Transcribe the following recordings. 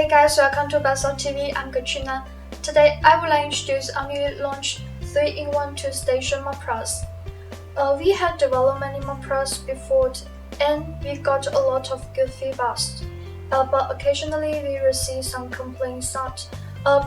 Hey guys, welcome to BestSub TV. I'm Katrina. Today I would like to introduce our newly launched 3-in-1 2-station mop brush. We had developed many mop brushes before and we got a lot of good feedbacks. But occasionally we receive some complaints that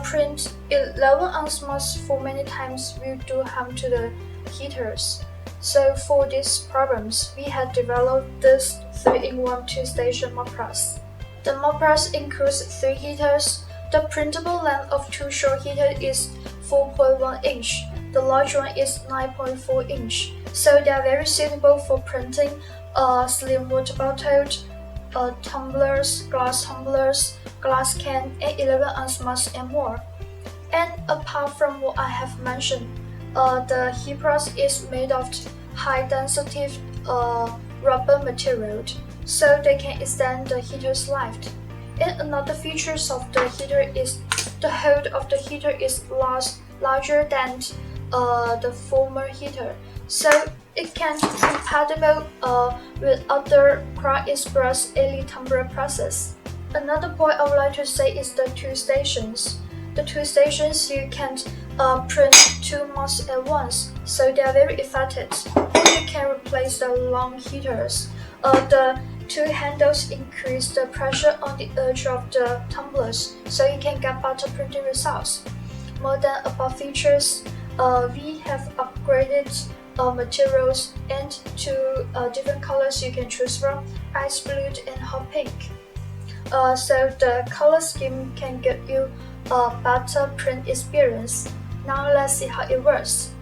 print 11-ounce mops for many times will do harm to the heaters. So for these problems, we had developed this 3-in-1 2-station mop brush. The mop brush includes 3 heaters. The printable length of 2 short heaters is 4.1 inch. The large one is 9.4 inch. So they are very suitable for printing slim water bottles, tumblers, glass can, and 11-ounce mops and more. And apart from what I have mentioned, the heat brush is made of high-density rubber material, so they can extend the heater's life. And another feature of the heater is the hold of the heater is larger than the former heater, so it can be compatible with other Quick Express LED tumbler presses. Another point I would like to say is the 2 stations. The 2 stations you can print 2 mops at once, so they are very effective. Or you can replace the long heaters. The 2 handles increase the pressure on the edge of the tumblers, so you can get better printing results. More than above features, we have upgraded materials and 2 different colors you can choose from: ice blue and hot pink. So the color scheme can give you a better print experience. Now let's see how it works.